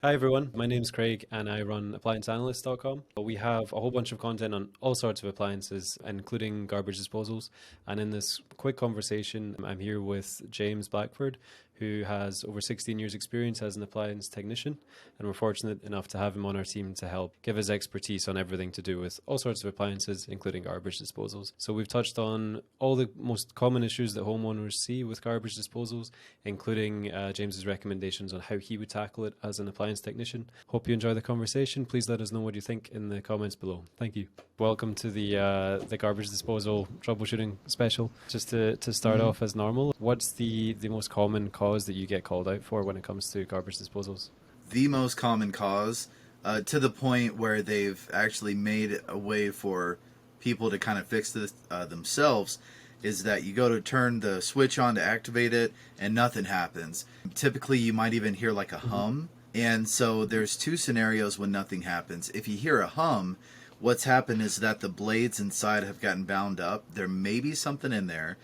Hi everyone, my name's Craig and I run ApplianceAnalysts.com. We have a whole bunch of content on all sorts of appliances, including garbage disposals. And in this quick conversation, I'm here with James Blackford, who has over 16 years' experience as an appliance technician. And we're fortunate enough to have him on our team to help give his expertise on everything to do with all sorts of appliances, including garbage disposals. So we've touched on all the most common issues that homeowners see with garbage disposals, including James's recommendations on how he would tackle it as an appliance technician. Hope you enjoy the conversation. Please let us know what you think in the comments below. Thank you. Welcome to the garbage disposal troubleshooting special. Just to start off as normal, what's the most common cause that you get called out for when it comes to garbage disposals? The most common cause, to the point where they've actually made a way for people to kind of fix this themselves, is that you go to turn the switch on to activate it and nothing happens. Typically, you might even hear like a hum. And so there's two scenarios when nothing happens. If you hear a hum, what's happened is that the blades inside have gotten bound up. There may be something in there,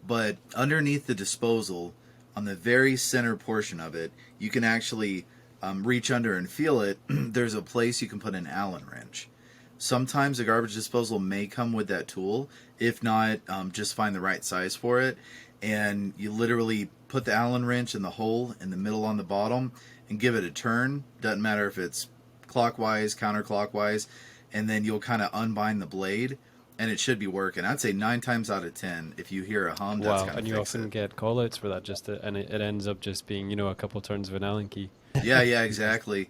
but underneath the disposal, on the very center portion of it, you can actually reach under and feel it. There's a place you can put an Allen wrench. Sometimes a garbage disposal may come with that tool. If not, just find the right size for it. And you literally put the Allen wrench in the hole in the middle on the bottom and give it a turn. Doesn't matter if it's clockwise, counterclockwise, and then you'll kind of unbind the blade and it should be working. I'd say 9 times out of 10, if you hear a hum, that's Wow, going and to you fix often it. get call outs for that, and it ends up just being, a couple turns of an Allen key. Yeah, exactly.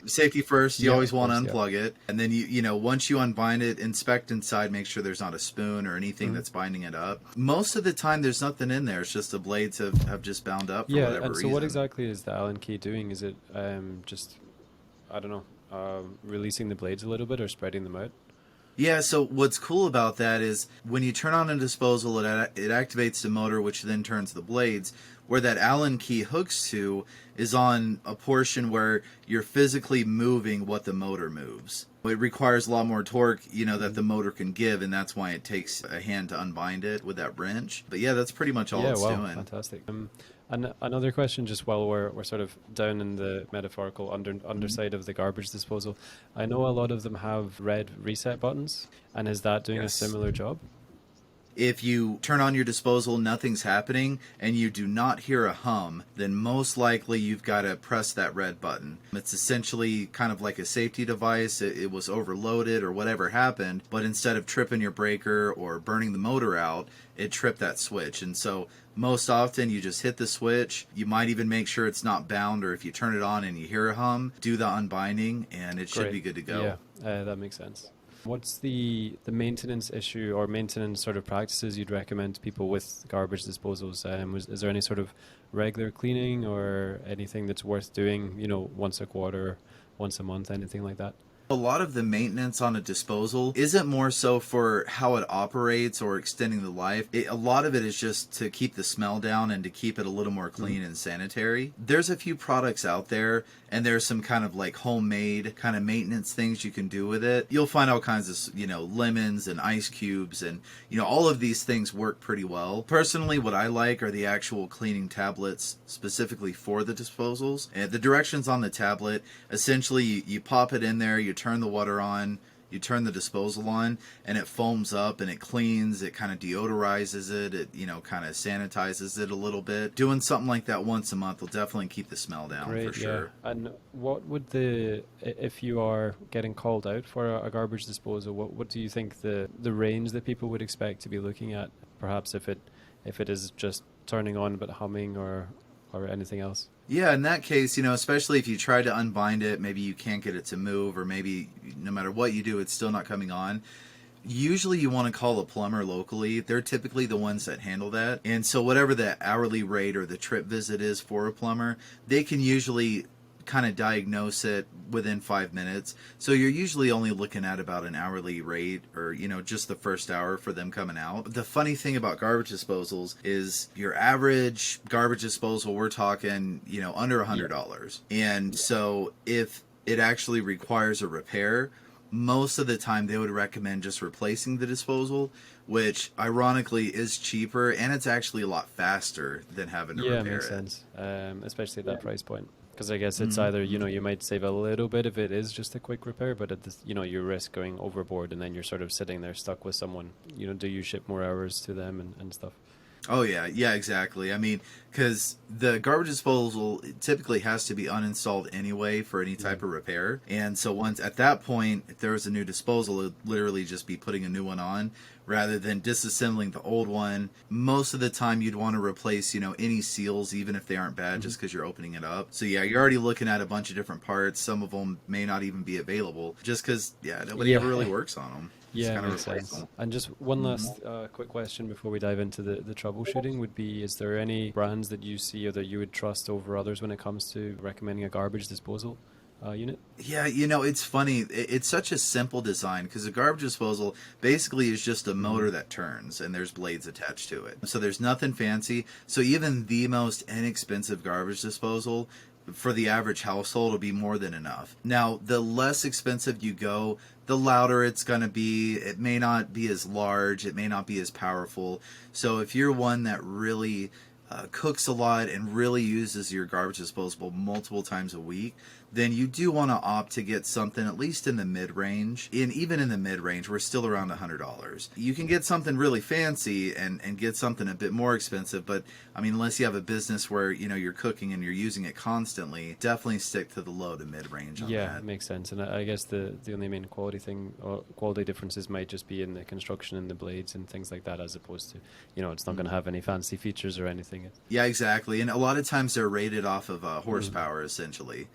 Safety first. You Yeah, always of want to course, yeah. unplug it, and then once you unbind it, inspect inside, make sure there's not a spoon or anything Mhm. that's binding it up. Most of the time, there's nothing in there. It's just the blades have just bound up for Yeah, whatever and so what reason. exactly is the Allen key doing? Is it just, I don't know, releasing the blades a little bit or spreading them out? Yeah, so what's cool about that is when you turn on a disposal, it activates the motor, which then turns the blades. Where that Allen key hooks to is on a portion where you're physically moving what the motor moves. It requires a lot more torque, that the motor can give, and that's why it takes a hand to unbind it with that wrench. But yeah, that's pretty much all Yeah, it's wow, doing. fantastic. And another question, just while we're sort of down in the metaphorical underside of the garbage disposal, I know a lot of them have red reset buttons, and is that doing a Yes. similar job? If you turn on your disposal, nothing's happening, and you do not hear a hum, then most likely you've got to press that red button. It's essentially kind of like a safety device. It was overloaded or whatever happened, but instead of tripping your breaker or burning the motor out, it tripped that switch. And so most often you just hit the switch. You might even make sure it's not bound, or if you turn it on and you hear a hum, do the unbinding, and it should Great. be good to Yeah, go. that makes sense. What's the maintenance issue or maintenance sort of practices you'd recommend to people with garbage disposals? Is there any sort of regular cleaning or anything that's worth doing, once a quarter, once a month, anything like that? A lot of the maintenance on a disposal isn't more so for how it operates or extending the life. A lot of it is just to keep the smell down and to keep it a little more Mhm. clean and sanitary. There's a few products out there, and there's some kind of like homemade kind of maintenance things you can do with it. You'll find all kinds of, lemons and ice cubes, and, all of these things work pretty well. Personally, what I like are the actual cleaning tablets specifically for the disposals. And the directions on the tablet, essentially, you pop it in there, you turn the water on, you turn the disposal on, and it foams up and it cleans, it kind of deodorizes it, kind of sanitizes it a little bit. Doing something like that once a month will definitely keep the smell down for Great, yeah. sure. And what would if you are getting called out for a garbage disposal, what do you think the range that people would expect to be looking at? Perhaps if it is just turning on but humming or anything else? Yeah, in that case, especially if you try to unbind it, maybe you can't get it to move, or maybe no matter what you do, it's still not coming on. Usually, you want to call a plumber locally. They're typically the ones that handle that. And so, whatever the hourly rate or the trip visit is for a plumber, they can usually kind of diagnose it within 5 minutes. So you're usually only looking at about an hourly rate, or just the first hour for them coming out. The funny thing about garbage disposals is your average garbage disposal, we're talking under Yeah. $100. And so if it actually requires a repair, most of the time they would recommend just replacing the disposal, which ironically is cheaper, and it's actually a lot faster than having to Yeah, repair makes it. sense. Especially at that price point. Because I guess it's Mm-hmm. either, you might save a little bit if it is just a quick repair, but at this, you risk going overboard and then you're sort of sitting there stuck with someone. Do you ship more hours to them and stuff? Oh yeah, yeah, exactly. I mean, because the garbage disposal typically has to be uninstalled anyway for any Mm. type of repair, and so once at that point, if there was a new disposal, it would literally just be putting a new one on rather than disassembling the old one. Most of the time, you'd want to replace, any seals, even if they aren't bad, Hmm. just because you're opening it up. So yeah, you're already looking at a bunch of different parts. Some of them may not even be available, just because yeah, nobody ever really Yeah. works on them. Just Yeah, kind of makes replace sense. them. And just one Mm-hmm. last quick question before we dive into the troubleshooting would be, is there any brands that you see or that you would trust over others when it comes to recommending a garbage disposal unit? Yeah, it's funny. It's such a simple design because a garbage disposal basically is just a Hmm. motor that turns and there's blades attached to it. So there's nothing fancy. So even the most inexpensive garbage disposal for the average household will be more than enough. Now, the less expensive you go, the louder it's going to be. It may not be as large, it may not be as powerful. So if you're one that really cooks a lot and really uses your garbage disposal multiple times a week, then you do want to opt to get something at least in the mid range. And even in the mid range, we're still around $100. You can get something really fancy and get something a bit more expensive, but I mean, unless you have a business where you're cooking and you're using it constantly, definitely stick to the low to mid range on Yeah, that. makes sense. And I guess the only main quality thing or quality differences might just be in the construction and the blades and things like that, as opposed to, it's not going to have any fancy features or anything. Yeah, exactly. And a lot of times they're rated off of Mm. horsepower, essentially.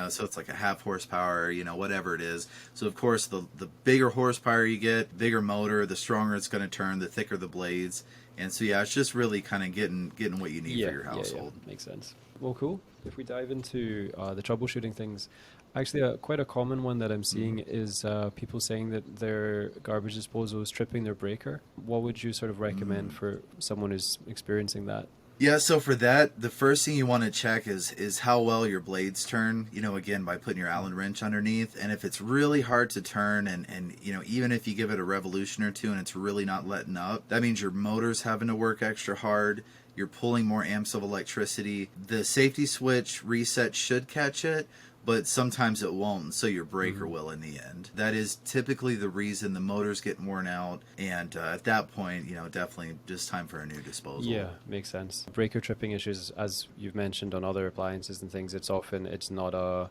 So it's like a half horsepower, whatever it is. So of course, the bigger horsepower you get, bigger motor, the stronger it's going to turn, the thicker the blades. And so yeah, it's just really kind of getting what you need for Yeah, your yeah, yeah. household. Makes sense. Well, cool. If we dive into the troubleshooting things, actually, quite a common one that I'm Hmm. seeing is people saying that their garbage disposal is tripping their breaker. What would you sort of recommend Mm. for someone who's experiencing that? Yeah, so for that, the first thing you want to check is how well your blades turn, again by putting your Allen wrench underneath. And if it's really hard to turn and even if you give it a revolution or two and it's really not letting up, that means your motor's having to work extra hard. You're pulling more amps of electricity. The safety switch reset should catch it, but sometimes it won't, so your breaker Hmm. will in the end. That is typically the reason the motors get worn out, and at that point, definitely just time for a new disposal. Yeah, makes sense. Breaker tripping issues, as you've mentioned on other appliances and things, it's not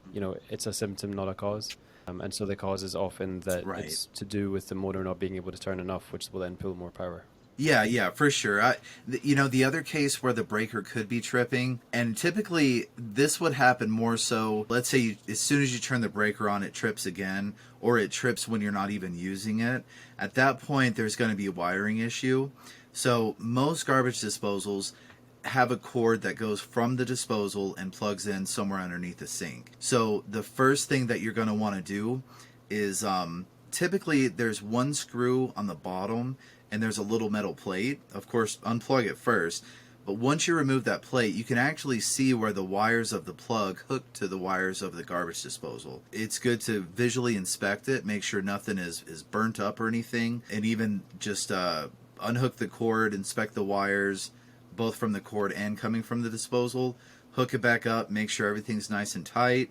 it's a symptom, not a cause. And so the cause is often that Right. it's to do with the motor not being able to turn enough, which will then pull more power. Yeah, yeah, for sure. The other case where the breaker could be tripping, and typically this would happen more so, let's say as soon as you turn the breaker on, it trips again, or it trips when you're not even using it. At that point, there's going to be a wiring issue. So most garbage disposals have a cord that goes from the disposal and plugs in somewhere underneath the sink. So the first thing that you're going to want to do is typically there's one screw on the bottom and there's a little metal plate. Of course, unplug it first. But once you remove that plate, you can actually see where the wires of the plug hook to the wires of the garbage disposal. It's good to visually inspect it, make sure nothing is burnt up or anything, and even just unhook the cord, inspect the wires, both from the cord and coming from the disposal. Hook it back up, make sure everything's nice and tight.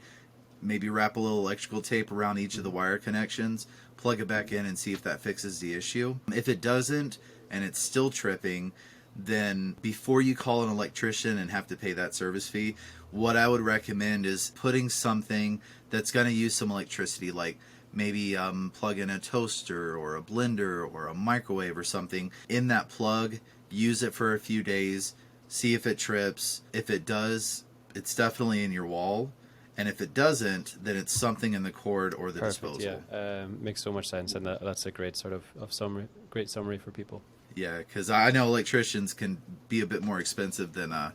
Maybe wrap a little electrical tape around each of the wire connections, plug it back in, and see if that fixes the issue. If it doesn't and it's still tripping, then before you call an electrician and have to pay that service fee, what I would recommend is putting something that's going to use some electricity, like maybe plug in a toaster or a blender or a microwave or something in that plug, use it for a few days, see if it trips. If it does, it's definitely in your wall. And if it doesn't, then it's something in the cord or the Perfect. Yeah, disposal. makes so much sense, and that's a great sort of summary, great summary for people. Yeah, because I know electricians can be a bit more expensive than a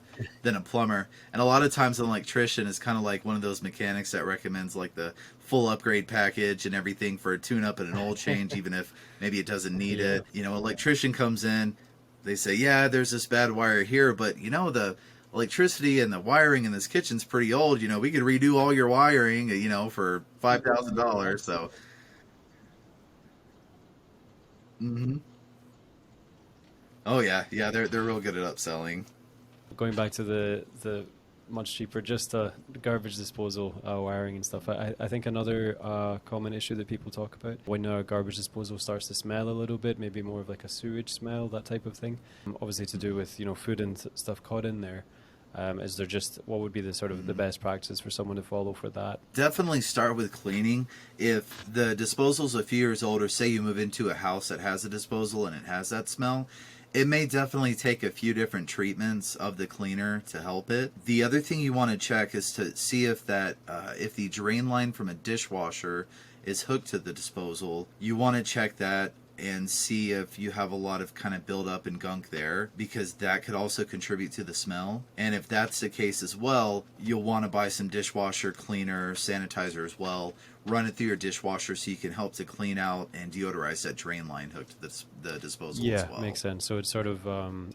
plumber, and a lot of times an electrician is kind of like one of those mechanics that recommends like the full upgrade package and everything for a tune-up and an oil change, even if maybe it doesn't need Yeah. it. Electrician comes in, they say, yeah, there's this bad wire here, but the electricity and the wiring in this kitchen's pretty old. We could redo all your wiring, for $5,000. So, hmm oh yeah, yeah, they're real good at upselling. Going back to the much cheaper. Just garbage disposal, wiring and stuff. I think another common issue that people talk about when garbage disposal starts to smell a little bit, maybe more of like a sewage smell, that type of thing. Obviously to do with, food and stuff caught in there. Is there just what would be the sort of the best practice for someone to follow for that? Definitely start with cleaning. If the disposal's a few years old, or say you move into a house that has a disposal and it has that smell, it may definitely take a few different treatments of the cleaner to help it. The other thing you want to check is to see if if the drain line from a dishwasher is hooked to the disposal. You want to check that and see if you have a lot of kind of buildup and gunk there, because that could also contribute to the smell. And if that's the case as well, you'll want to buy some dishwasher cleaner, sanitizer as well. Run it through your dishwasher so you can help to clean out and deodorize that drain line hooked to the disposal as well. Yeah, makes sense. So it's sort of,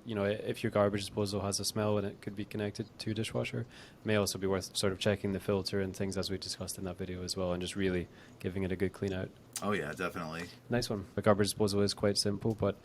if your garbage disposal has a smell and it could be connected to a dishwasher, it may also be worth sort of checking the filter and things as we discussed in that video as well, and just really giving it a good clean out. Oh yeah, definitely. Nice one. The garbage disposal is quite simple, but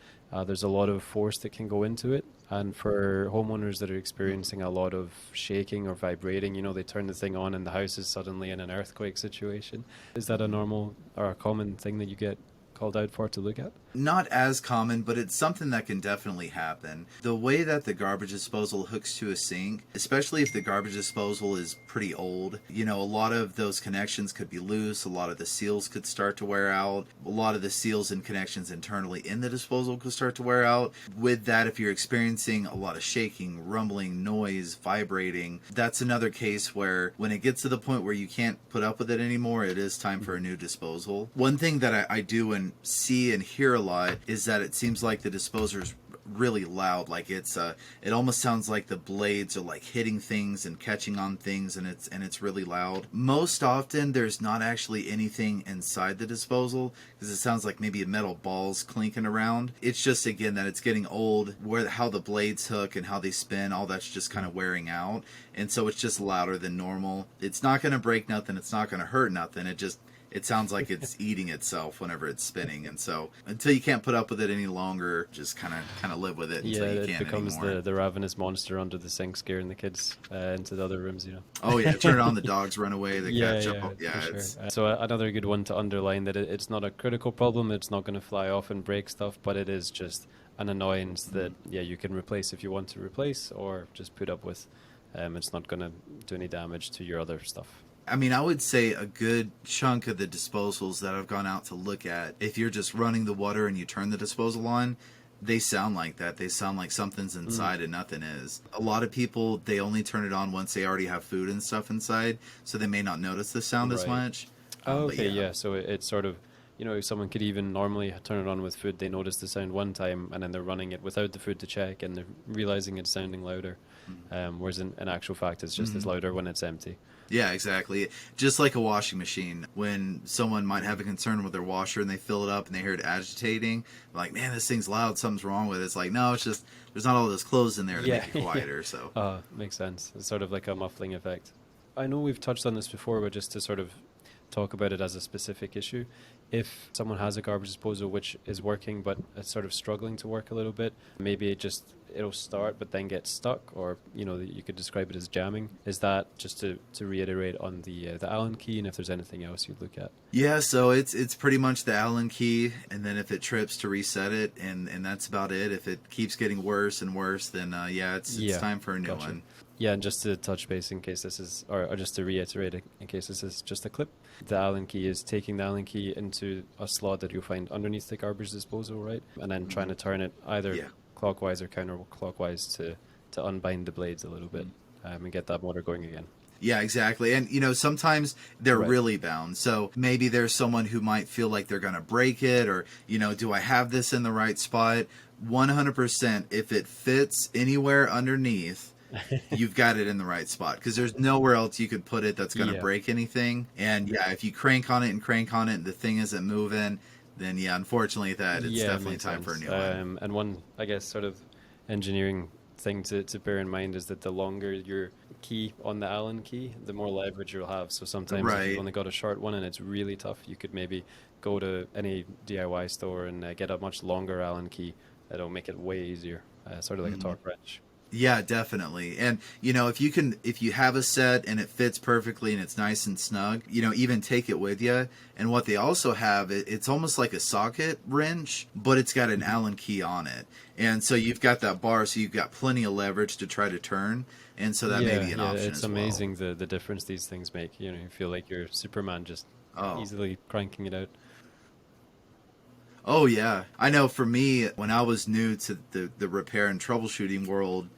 there's a lot of force that can go into it. And for homeowners that are experiencing a lot of shaking or vibrating, they turn the thing on and the house is suddenly in an earthquake situation. Is that a normal or a common thing that you get called out for to look at? Not as common, but it's something that can definitely happen. The way that the garbage disposal hooks to a sink, especially if the garbage disposal is pretty old, a lot of those connections could be loose, a lot of the seals could start to wear out, a lot of the seals and connections internally in the disposal could start to wear out. With that, if you're experiencing a lot of shaking, rumbling, noise, vibrating, that's another case where when it gets to the point where you can't put up with it anymore, it is time for a new disposal. One thing that I do and see and hear a lot is that it seems like the disposer's really loud. Like it almost sounds like the blades are like hitting things and catching on things, and it's really loud. Most often there's not actually anything inside the disposal, because it sounds like maybe metal balls clinking around. It's just, again, that it's getting old, how the blades hook and how they spin, all that's just kind of wearing out, and so it's just louder than normal. It's not going to break nothing, it's not going to hurt nothing, it sounds like it's eating itself whenever it's spinning. And so until you can't put up with it any longer, just kind of live with it until you can't becomes anymore. the ravenous monster under the sink, scaring the kids into the other rooms, Oh yeah, turn it on, the dogs run away, the cats jump up. Yeah, sure. So another good one to underline, that it's not a critical problem, it's not going to fly off and break stuff, but it is just an annoyance that you can replace if you want to replace, or just put up with. It's not going to do any damage to your other stuff. I mean, I would say a good chunk of the disposals that I've gone out to look at, if you're just running the water and you turn the disposal on, they sound like that. They sound like something's inside and nothing is. A lot of people, they only turn it on once they already have food and stuff inside, so they may not notice the sound as much. Okay, so it's sort of, someone could even normally turn it on with food, they notice the sound one time, and then they're running it without the food to check, and they're realizing it's sounding louder. Whereas in actual fact, it's just as louder when it's empty. Yeah, exactly. Just like a washing machine. When someone might have a concern with their washer and they fill it up and they hear it agitating, like, man, this thing's loud, something's wrong with it. It's like, no, it's just, there's not all this clothes in there to make it quieter. So makes sense. It's sort of like a muffling effect. I know we've touched on this before, but just to sort of talk about it as a specific issue. If someone has a garbage disposal which is working but it's sort of struggling to work a little bit, maybe it'll start but then get stuck, or you could describe it as jamming. Is that, just to reiterate, on the Allen key, and if there's anything else you'd look at? Yeah, so it's pretty much the Allen key, and then if it trips, to reset it, and that's about it. If it keeps getting worse and worse, then it's time for a new one. Yeah, and just to touch base in case this is, or just to reiterate in case this is just a clip, the Allen key is taking the Allen key into a slot that you'll find underneath the garbage disposal, right? And then trying to turn it either clockwise or counterclockwise to unbind the blades a little bit and get that motor going again. Yeah, exactly. And, sometimes they're really bound. So maybe there's someone who might feel like they're going to break it, or, do I have this in the right spot? 100%, if it fits anywhere underneath, you've got it in the right spot, because there's nowhere else you could put it that's going to break anything. And if you crank on it and the thing isn't moving, then unfortunately it's definitely time for a new one. And one, I guess, sort of engineering thing to bear in mind is that the longer your key on the Allen key, the more leverage you'll have. So sometimes if you've only got a short one and it's really tough, you could maybe go to any DIY store and get a much longer Allen key. That'll make it way easier, sort of like a torque wrench. Yeah, definitely. And if you have a set and it fits perfectly and it's nice and snug, even take it with you. And what they also have, it's almost like a socket wrench, but it's got an Allen key on it. And so you've got that bar, so you've got plenty of leverage to try to turn. And so that may Yeah, be an yeah, option it's as well. amazing the difference these things make. You feel like you're Superman just Oh, easily cranking it out. Oh yeah, I know. For me, when I was new to the repair and troubleshooting world,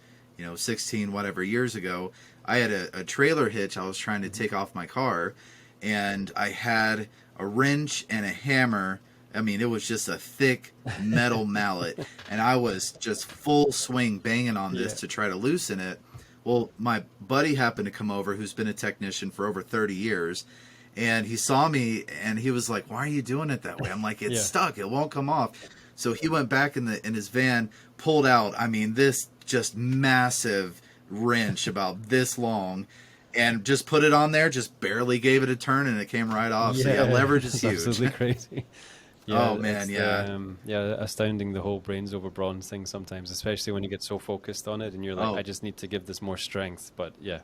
16 whatever years ago, I had a trailer hitch I was trying to Hmm. take off my car, and I had a wrench and a hammer. I mean, it was just a thick metal mallet, and I was just full swing banging on this Yeah, to try to loosen it. Well, my buddy happened to come over, who's been a technician for over 30 years, and he saw me and he was like, "Why are you doing it that way?" I'm like, "It's yeah, stuck. It won't come off." So he went back in his van, pulled out, I mean, this just massive wrench about this long, and just put it on there, just barely gave it a turn and it came right off. So yeah, yeah. leverage is It's huge. absolutely crazy. Oh Yeah, man, it's yeah. yeah, astounding the whole brains over bronze thing sometimes, especially when you get so focused on it and you're like, I Oh, just need to give this more strength. But yeah,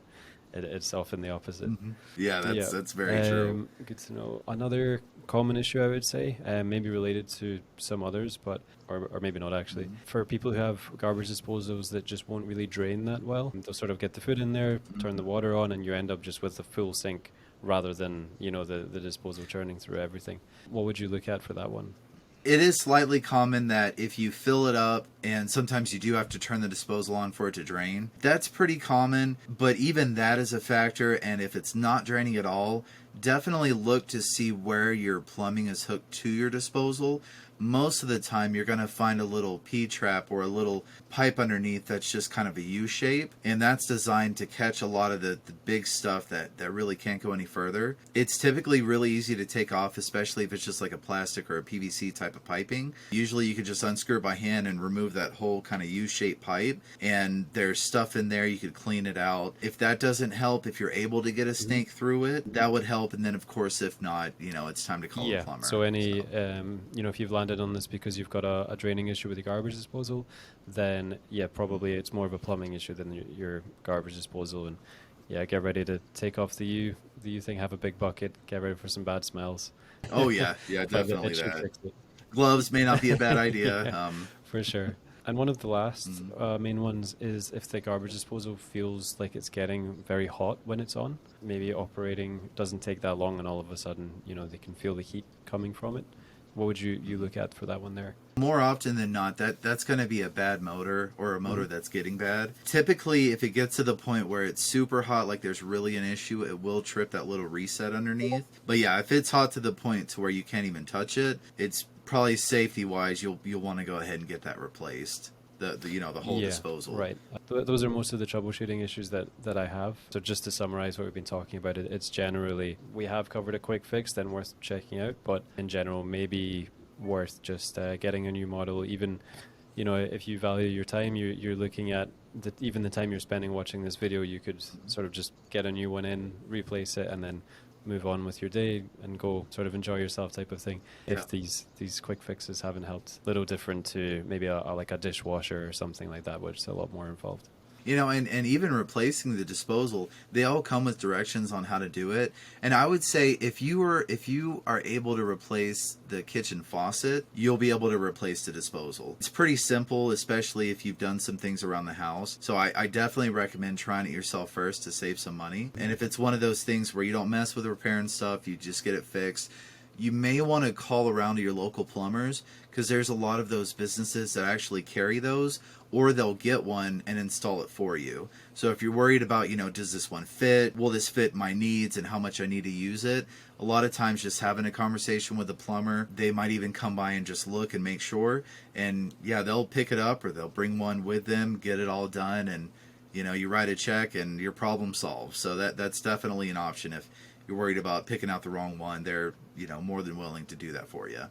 it's often the opposite. yeah, Yeah, that's very true. good to know. Another common issue I would say, maybe related to some others, but or maybe not actually, for people who have garbage disposals that just won't really drain that well. They'll sort of get the food in there, turn the water on, and you end up just with a full sink rather than the disposal churning through everything. What would you look at for that one? It is slightly common that if you fill it up, and sometimes you do have to turn the disposal on for it to drain, that's pretty common, but even that is a factor. And if it's not draining at all, definitely look to see where your plumbing is hooked to your disposal. Most of the time you're going to find a little P-trap or a little pipe underneath that's just kind of a U shape, and that's designed to catch a lot of the big stuff that really can't go any further. It's typically really easy to take off, especially if it's just like a plastic or a PVC type of piping. Usually you could just unscrew it by hand and remove that whole kind of U-shaped pipe, and there's stuff in there, you could clean it out. If that doesn't help, if you're able to get a snake through it, that would help. And then of course, if not, it's time to call a Yeah. So plumber. any, So if you've landed on this because you've got a draining issue with your garbage disposal, then yeah, probably it's more of a plumbing issue than your garbage disposal. And yeah, get ready to take off the U thing, have a big bucket, get ready for some bad smells. oh yeah, yeah, But definitely it should that. fix it. Gloves may not be a bad idea. Yeah, for sure. And one of the last Mhm. main ones is if the garbage disposal feels like it's getting very hot when it's on. Maybe operating doesn't take that long, and all of a sudden, they can feel the heat coming from it. What would you look at for that one there? More often than not, that's going to be a bad motor or a Hmm. motor that's getting bad. Typically, if it gets to the point where it's super hot, like there's really an issue, it will trip that little reset underneath. But yeah, if it's hot to the point to where you can't even touch it, it's probably safety wise, you'll want to go ahead and get that replaced. The whole Yeah, disposal. right. Those are most of the troubleshooting issues that I have. So just to summarize what we've been talking about, it's generally we have covered a quick fix, then worth checking out. But in general, maybe worth just getting a new model. Even if you value your time, you're looking at even the time you're spending watching this video, you could sort of just get a new one in, replace it, and then move on with your day and go sort of enjoy yourself type of thing. Yeah. If these quick fixes haven't helped, little different to maybe like a dishwasher or something like that, which is a lot more involved. And even replacing the disposal, they all come with directions on how to do it. And I would say if you are able to replace the kitchen faucet, you'll be able to replace the disposal. It's pretty simple, especially if you've done some things around the house. So I definitely recommend trying it yourself first to save some money. And if it's one of those things where you don't mess with repairing stuff, you just get it fixed, you may want to call around to your local plumbers, because there's a lot of those businesses that actually carry those, or they'll get one and install it for you. So if you're worried about, does this one fit? Will this fit my needs and how much I need to use it? A lot of times just having a conversation with the plumber, they might even come by and just look and make sure. And yeah, they'll pick it up or they'll bring one with them, get it all done, and you write a check and your problem solved. So that's definitely an option. If you're worried about picking out the wrong one, they're, more than willing to do that for you.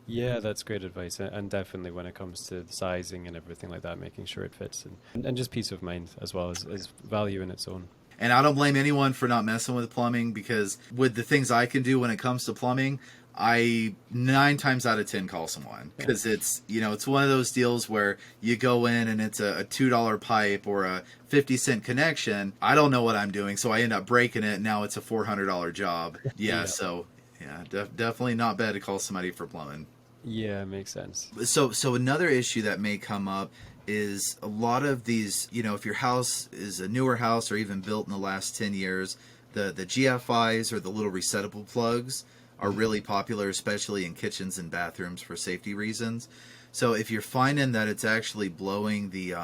Yeah, that's great advice. And definitely when it comes to the sizing and everything like that, making sure it fits and just peace of mind as well as value in its own. And I don't blame anyone for not messing with plumbing, because with the things I can do when it comes to plumbing, I 9 times out of 10 call someone because it's, it's one of those deals where you go in and it's a $2 pipe or a 50-cent connection. I don't know what I'm doing, so I end up breaking it. And now it's a $400 job. Yeah. Yeah. So yeah, definitely not bad to call somebody for plumbing. Yeah, makes sense. So another issue that may come up is a lot of these, if your house is a newer house or even built in the last 10 years, the GFIs or the little resettable plugs are really popular, especially in kitchens and bathrooms for safety reasons. So if you're finding that it's actually blowing the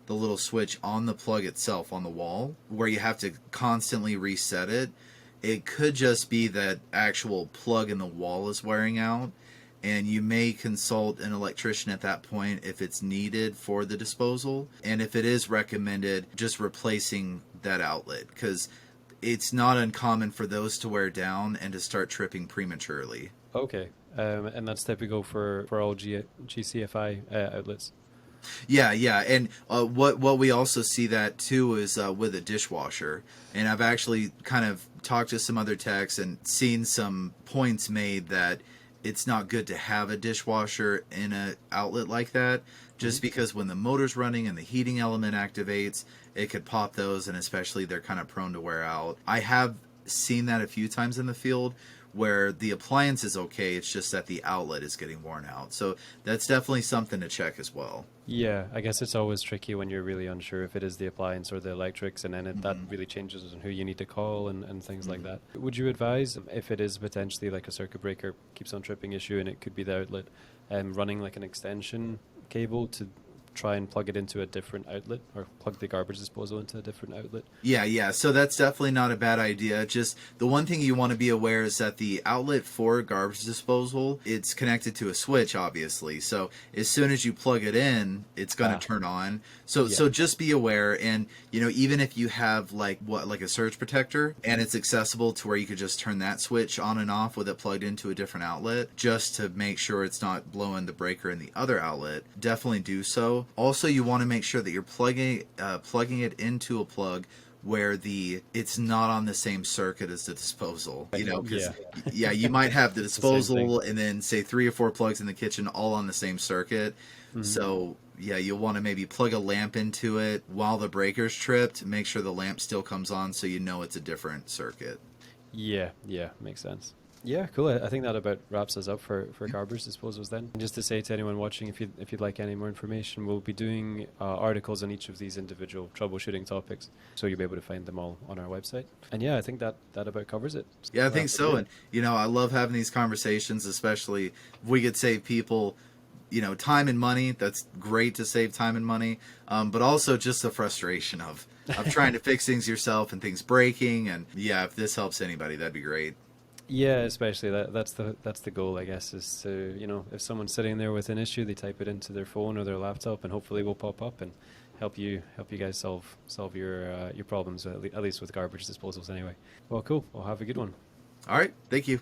little switch on the plug itself on the wall, where you have to constantly reset it, it could just be that actual plug in the wall is wearing out. And you may consult an electrician at that point if it's needed for the disposal. And if it is recommended, just replacing that outlet, because it's not uncommon for those to wear down and to start tripping prematurely. Okay. And that's typical for all GCFI outlets. Yeah, yeah. And what we also see that too is with a dishwasher. And I've actually kind of talked to some other techs and seen some points made that it's not good to have a dishwasher in an outlet like that, just because when the motor's running and the heating element activates, it could pop those, and especially they're kind of prone to wear out. I have seen that a few times in the field where the appliance is okay, it's just that the outlet is getting worn out. So that's definitely something to check as well. Yeah, I guess it's always tricky when you're really unsure if it is the appliance or the electrics, and then that really changes on who you need to call and things like that. Would you advise, if it is potentially like a circuit breaker keeps on tripping issue and it could be the outlet, running like an extension cable to try and plug it into a different outlet, or plug the garbage disposal into a different outlet? Yeah. So that's definitely not a bad idea. Just the one thing you want to be aware is that the outlet for garbage disposal, it's connected to a switch, obviously. So as soon as you plug it in, it's going to turn on. So just be aware. And, even if you have like a surge protector and it's accessible to where you could just turn that switch on and off with it plugged into a different outlet, just to make sure it's not blowing the breaker in the other outlet, definitely do so. Also, you want to make sure that you're plugging it into a plug where it's not on the same circuit as the disposal. Because you might have the disposal and then say 3 or 4 plugs in the kitchen all on the same circuit. So you'll want to maybe plug a lamp into it while the breaker's tripped. Make sure the lamp still comes on so you know it's a different circuit. Yeah, makes sense. Yeah, cool. I think that about wraps us up for garbage disposals then. And just to say to anyone watching, if you'd like any more information, we'll be doing articles on each of these individual troubleshooting topics, so you'll be able to find them all on our website. And I think that about covers it. Yeah, I think so. And, I love having these conversations, especially if we could save people, time and money. That's great to save time and money. But also just the frustration of trying to fix things yourself and things breaking. And if this helps anybody, that'd be great. Yeah, especially that's the goal, I guess, is to, if someone's sitting there with an issue, they type it into their phone or their laptop, and hopefully we'll pop up and help you guys solve your problems, at least with garbage disposals anyway. Well, cool. Well, have a good one. All right. Thank you.